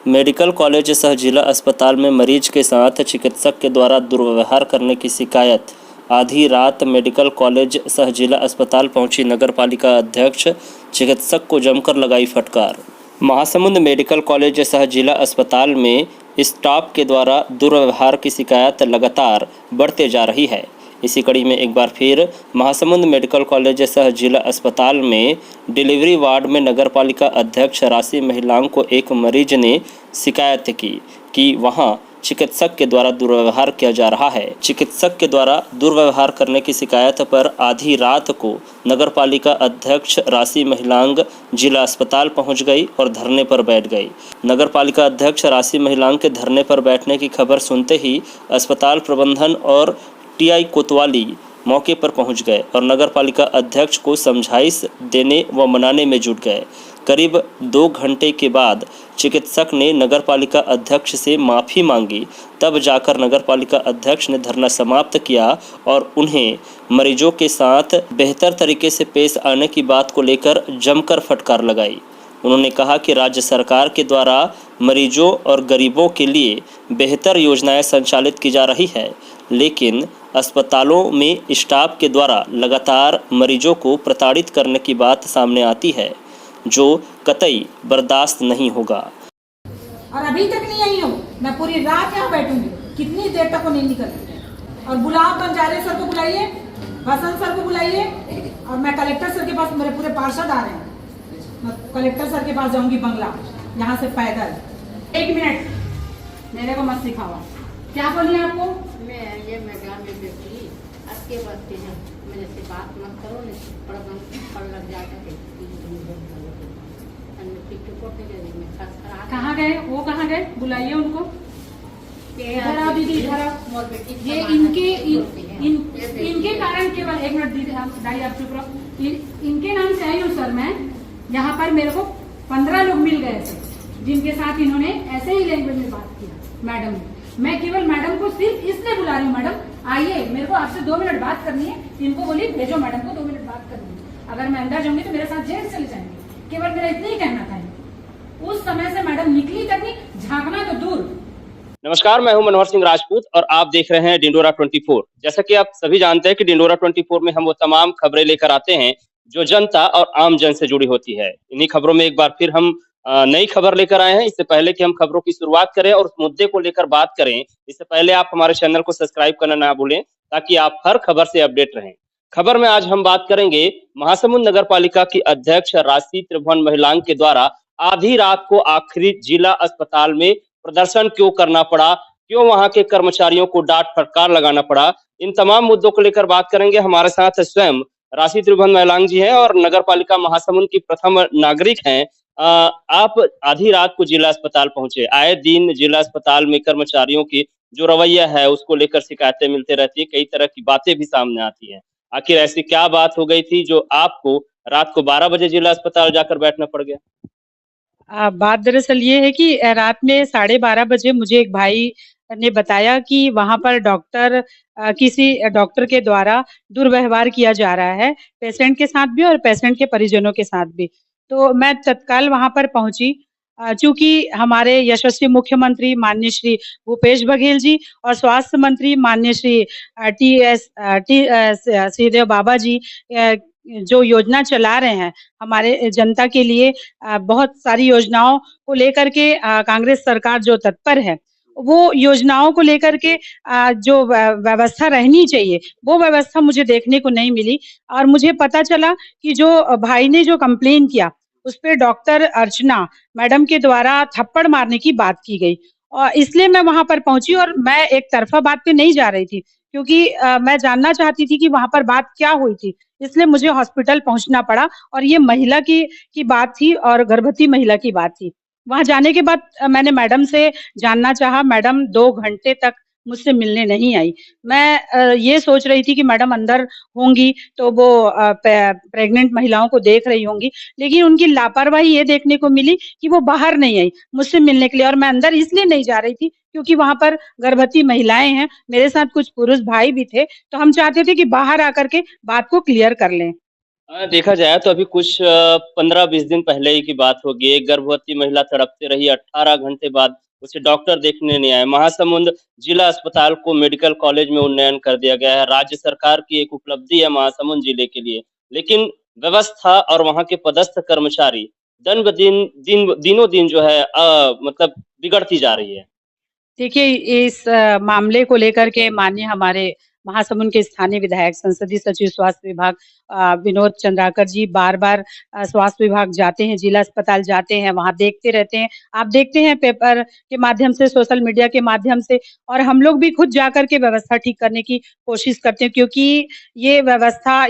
Medical college सह जिला अस्पताल में मरीज के साथ चिकित्सक के द्वारा दुर्व्यवहार करने की शिकायत। आधी रात मेडिकल कॉलेज सह जिला अस्पताल पहुंची नगरपालिका अध्यक्ष, चिकित्सक को जमकर लगाई फटकार। महासमुंद मेडिकल कॉलेज सह जिला अस्पताल में स्टाफ के द्वारा दुर्व्यवहार की शिकायत लगातार बढ़ते जा रही है। इसी कड़ी में एक बार फिर महासमुंद मेडिकल कॉलेज सह जिला अस्पताल में डिलीवरी वार्ड में नगरपालिका अध्यक्ष राशि महिलाओं को एक मरीज ने शिकायत की कि वहां चिकित्सक के द्वारा दुर्व्यवहार किया जा रहा है। चिकित्सक के द्वारा दुर्व्यवहार करने की शिकायत पर आधी रात को नगरपालिका अध्यक्ष राशि महिलांग जिला अस्पताल पहुंच गई और धरने पर बैठ गई। नगरपालिका अध्यक्ष राशि महिलांग के धरने पर बैठने की खबर सुनते ही अस्पताल प्रबंधन और टीआई कोतवाली मौके पर पहुंच गए और नगरपालिका अध्यक्ष को समझाइश देने व मनाने में जुट गए। करीब 2 घंटे के बाद चिकित्सक ने नगरपालिका अध्यक्ष से माफ़ी मांगी, तब जाकर नगरपालिका अध्यक्ष ने धरना समाप्त किया और उन्हें मरीजों के साथ बेहतर तरीके से पेश आने की बात को लेकर जमकर फटकार लगाई। उन्होंने कहा कि राज्य सरकार के द्वारा मरीजों और गरीबों के लिए बेहतर योजनाएं संचालित की जा रही है, लेकिन अस्पतालों में स्टाफ के द्वारा लगातार मरीजों को प्रताड़ित करने की बात सामने आती है, जो कतई बर्दाश्त नहीं होगा। और अभी तक नहीं आई हूँ, मैं पूरी रात यहाँ बैठूंगी, कितनी देर तक वो नहीं निकल। और बुलाओ, बंजारे सर को बुलाइए, बसंत सर को बुलाइए, और मैं कलेक्टर सर के पास, मेरे पूरे पार्षद आ रहे हैं, मैं कलेक्टर सर के पास जाऊंगी बंगला, यहाँ से पैदल। 1 मिनट मेरे को मत सिखाओ। क्या बोलिए आपको? मैं घर में बैठी आपके बच्चे हैं, मेरे से बात मत करो, पढ़ लग जाएगा। कहाँ गए वो? कहाँ गए? बुलाइए उनको। इधर आओ दीदी, इधर आओ। ये इनके कारण केवल 1 मिनट दीदी, दाई आप चुप रहो। इनके नाम से आई हूँ सर मैं। यहाँ पर मेरे को 15 लोग मिल गए थे जिनके साथ इन्होंने ऐसे ही लैंग्वेज में बात किया। मैडम, मैं केवल मैडम को सिर्फ इसलिए बुला रही हूँ, मैडम आइए, मेरे को आपसे 2 मिनट बात करनी है। इनको बोलिए भेजो मैडम को, 2 मिनट बात करनी है। अगर मैं अंदर जाऊंगी तो मेरे साथ जेल चले जाएंगे। केवल मेरा इतना ही कहना था। उस समय से मैडम निकली तक नहीं, झांकना तो दूर। नमस्कार, मैं हूं मनोहर सिंह राजपूत और आप देख रहे हैं डिंडोरा 24। जैसा कि आप सभी जानते हैं कि डिंडोरा 24 में हम वो तमाम खबरें लेकर आते हैं जो जनता और आम जन से जुड़ी होती है। इन्हीं खबरों में एक बार फिर हम नई खबर लेकर आए हैं। इससे पहले कि हम खबरों की शुरुआत करें और उस मुद्दे को लेकर बात करें, इससे पहले आप हमारे चैनल को सब्सक्राइब करना ना भूलें, ताकि आप हर खबर से अपडेट रहें। खबर में आज हम बात करेंगे महासमुंद नगर पालिका की अध्यक्ष राशि त्रिभुवन महिलांग के द्वारा आधी रात को आखिरी जिला अस्पताल में प्रदर्शन क्यों करना पड़ा, क्यों वहां के कर्मचारियों को डांट फटकार लगाना पड़ा, इन तमाम मुद्दों को लेकर बात करेंगे। हमारे साथ स्वयं राशि त्रिभुवन महिलांग जी हैं और नगर पालिका महासमुंद की प्रथम नागरिक हैं। आप आधी रात को जिला अस्पताल पहुंचे। आए दिन जिला अस्पताल में कर्मचारियों की जो रवैया है उसको लेकर शिकायतें मिलती रहती है, कई तरह की बातें भी सामने आती है। आखिर ऐसी क्या बात हो गई थी जो आपको रात को 12 बजे जिला अस्पताल जाकर बैठना पड़ गया? बात दरअसल ये है कि रात में 12:30 बजे मुझे एक भाई ने बताया कि वहां पर किसी डॉक्टर के द्वारा दुर्व्यवहार किया जा रहा है, पेशेंट के साथ भी और पेशेंट के परिजनों के साथ भी। तो मैं तत्काल वहां पर पहुंची। चूंकि हमारे यशस्वी मुख्यमंत्री माननीय श्री भूपेश बघेल जी और स्वास्थ्य मंत्री माननीय श्री श्रीदेव बाबा जी जो योजना चला रहे हैं हमारे जनता के लिए, बहुत सारी योजनाओं को लेकर के कांग्रेस सरकार जो तत्पर है, वो योजनाओं को लेकर के जो व्यवस्था रहनी चाहिए वो व्यवस्था मुझे देखने को नहीं मिली। और मुझे पता चला कि जो भाई ने जो कंप्लेन किया उस पे डॉक्टर अर्चना मैडम के द्वारा थप्पड़ मारने की बात की गई, और इसलिए मैं वहां पर पहुंची। और मैं एक तरफा बात पे नहीं जा रही थी, क्योंकि मैं जानना चाहती थी कि वहां पर बात क्या हुई थी, इसलिए मुझे हॉस्पिटल पहुंचना पड़ा। और ये महिला की बात थी और गर्भवती महिला की बात थी। वहां जाने के बाद मैंने मैडम से जानना चाहा, मैडम 2 घंटे तक मुझसे मिलने नहीं आई। मैं ये सोच रही थी कि मैडम अंदर होंगी तो वो प्रेग्नेंट महिलाओं को देख रही होंगी, लेकिन उनकी लापरवाही ये देखने को मिली कि वो बाहर नहीं आई मुझसे मिलने के लिए। और मैं अंदर इसलिए नहीं जा रही थी क्योंकि वहां पर गर्भवती महिलाएं हैं, मेरे साथ कुछ पुरुष भाई भी थे, तो हम चाहते थे कि बाहर आकर के बात को क्लियर कर लें। देखा जाए तो अभी कुछ 15-20 दिन पहले ही की बात होगी। एक गर्भवती महिला तड़पते रही, 18 घंटे बाद उसे डॉक्टर देखने नहीं आए। महासमुंद जिला अस्पताल को मेडिकल कॉलेज में उन्नयन कर दिया गया है। राज्य सरकार की एक उपलब्धि है महासमुंद जिले के लिए। लेकिन व्यवस्था और वहाँ के पदस्थ कर्मचारी दिनों दिन जो है मतलब बिगड़ती जा रही है। देखिए, इस मामले को लेकर के माननीय हमारे महासमुंद के स्थानीय विधायक, संसदीय सचिव स्वास्थ्य विभाग विनोद चंद्राकर जी बार-बार स्वास्थ्य विभाग जाते हैं, जिला अस्पताल जाते हैं, वहाँ देखते रहते हैं। आप देखते हैं पेपर के माध्यम से, सोशल मीडिया के माध्यम से और हम लोग भी खुद जाकर के व्यवस्था ठीक करने की कोशिश करते हैं क्योंकि ये व्यवस्था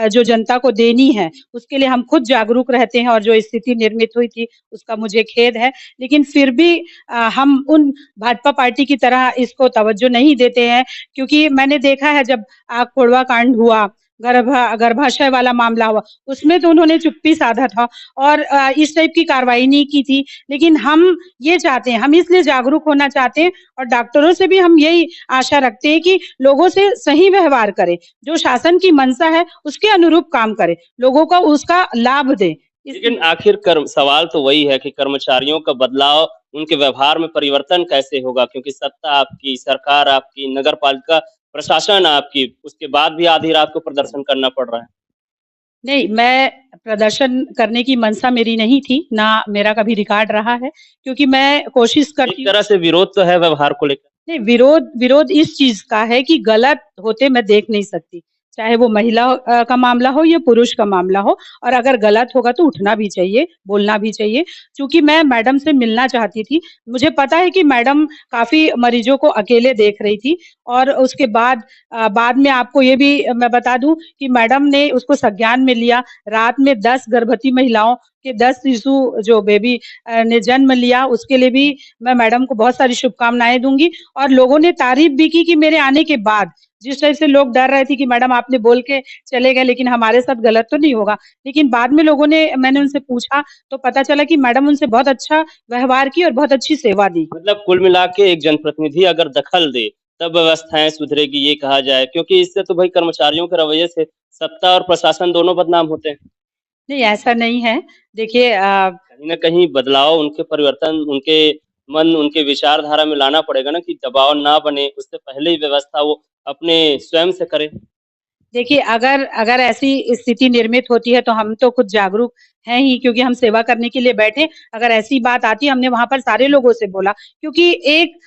जो जनता को देनी है, उसके लिए हम खुद जागरूक रहते हैं और जो स्थिति निर्मित हुई थी, उसका मुझे खेद है। लेकिन फिर भी हम उन भाजपा पार्टी की तरह इसको तवज्जो नहीं देते हैं क्योंकि मैंने देखा है जब कोढ़वा कांड हुआ, गर्भाशय वाला मामला हुआ, उसमें तो उन्होंने चुप्पी साधा था और इस टाइप की कार्रवाई नहीं की थी। लेकिन हम ये चाहते हैं, हम इसलिए जागरूक होना चाहते हैं और डॉक्टरों से भी हम यही आशा रखते हैं कि लोगों से सही व्यवहार करें, जो शासन की मंशा है उसके अनुरूप काम करें, लोगों को उसका लाभ दें। लेकिन आखिर सवाल तो वही है कि कर्मचारियों का बदलाव, उनके व्यवहार में परिवर्तन कैसे होगा? क्योंकि सत्ता आपकी, सरकार आपकी, नगर पालिका प्रशासन आपकी, उसके बाद भी आधी रात को प्रदर्शन करना पड़ रहा है। नहीं, मैं प्रदर्शन करने की मंशा मेरी नहीं थी, ना मेरा कभी रिकॉर्ड रहा है, क्योंकि मैं कोशिश एक करती हूँ। तरह से विरोध तो है व्यवहार को लेकर। नहीं, विरोध इस चीज़ का है कि गलत होते मैं देख नहीं सकती। चाहे वो महिला का मामला हो या पुरुष का मामला हो और अगर गलत होगा तो उठना भी चाहिए, बोलना भी चाहिए। चूँकि मैं मैडम से मिलना चाहती थी, मुझे पता है कि मैडम काफ़ी मरीज़ों को अकेले देख रही थी और उसके बाद में आपको ये भी मैं बता दूँ कि मैडम ने उसको संज्ञान में लिया। रात में 10 गर्भवती महिलाओं के 10 शिशु जो बेबी ने जन्म लिया, उसके लिए भी मैं मैडम को बहुत सारी शुभकामनाएँ दूँगी और लोगों ने तारीफ़ भी की कि मेरे आने के बाद, जिस टाइप से लोग डर रहे थे कि मैडम आपने बोल के चले गए लेकिन हमारे साथ गलत तो नहीं होगा। लेकिन बाद में मैंने उनसे पूछा तो पता चला कि मैडम उनसे बहुत अच्छा व्यवहार की और बहुत अच्छी सेवा दी। मतलब कुल मिला के एक जनप्रतिनिधि अगर दखल दे, तब व्यवस्थाएँ सुधरेगी ये कहा जाए, क्योंकि इससे तो भाई कर्मचारियों के रवैये से सत्ता और प्रशासन दोनों बदनाम होते हैं। नहीं, ऐसा नहीं है। देखिए कहीं न कहीं बदलाव, उनके परिवर्तन, उनके मन, उनके विचारधारा में लाना पड़ेगा ना कि दबाव ना बने, उससे पहले ही व्यवस्था वो अपने स्वयं से करें। देखिए, अगर ऐसी स्थिति निर्मित होती है तो हम तो खुद जागरूक हैं ही क्योंकि हम सेवा करने के लिए बैठे। अगर ऐसी बात आती है हमने वहाँ पर सारे लोगों से बोला क्योंकि एक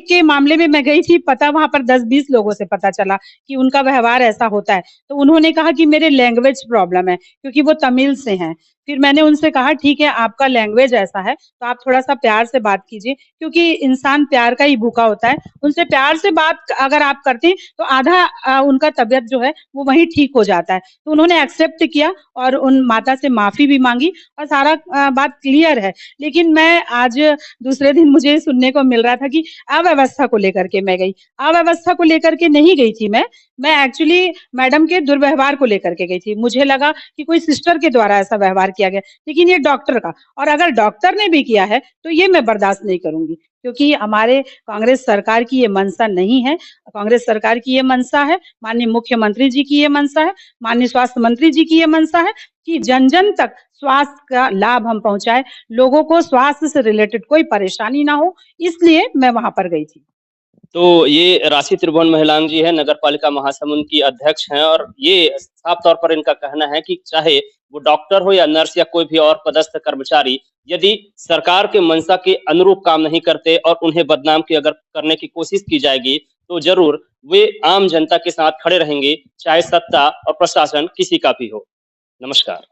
के मामले में मैं गई थी पता वहाँ पर 10-20 लोगों से पता चला कि उनका व्यवहार ऐसा होता है। तो उन्होंने कहा कि मेरे लैंग्वेज प्रॉब्लम है क्योंकि वो तमिल से हैं। फिर मैंने उनसे कहा ठीक है आपका लैंग्वेज ऐसा है तो आप थोड़ा-सा प्यार से बात कीजिए क्योंकि इंसान प्यार का ही भूखा होता है। उनसे प्यार से बात अगर आप करते हैं तो आधा उनका तबीयत जो है वो वहीं ठीक हो जाता है। तो उन्होंने एक्सेप्ट किया और उन माता से माफ़ी भी माँगी और सारा बात क्लियर है। लेकिन मैं आज दूसरे दिन मुझे सुनने को मिल रहा था कि अव्यवस्था को लेकर के मैं गई। अव्यवस्था को लेकर के नहीं गई थी मैं एक्चुअली मैडम के दुर्व्यवहार को लेकर के गई थी। मुझे लगा कि कोई सिस्टर के द्वारा ऐसा व्यवहार किया गया, लेकिन ये डॉक्टर का और अगर डॉक्टर ने भी किया है, तो ये मैं बर्दाश्त नहीं करूँगी क्योंकि हमारे कांग्रेस सरकार की ये मंशा नहीं है। कांग्रेस सरकार की ये मंशा है, माननीय मुख्यमंत्री जी की ये मंशा है, माननीय स्वास्थ्य मंत्री जी की ये मंशा है कि जन-जन तक स्वास्थ्य का लाभ हम पहुँचाएँ, लोगों को स्वास्थ्य से रिलेटेड कोई परेशानी ना हो, इसलिए मैं वहाँ पर गई थी। तो ये राशि त्रिभुवन महिलांग जी हैं, नगर पालिका महासमुंद की अध्यक्ष हैं और ये साफ तौर पर इनका कहना है कि चाहे वो डॉक्टर हो या नर्स या कोई भी और पदस्थ कर्मचारी, यदि सरकार के मंशा के अनुरूप काम नहीं करते और उन्हें बदनाम की अगर करने की कोशिश की जाएगी, तो ज़रूर वे आम जनता के साथ खड़े रहेंगे, चाहे सत्ता और प्रशासन किसी का भी हो। नमस्कार।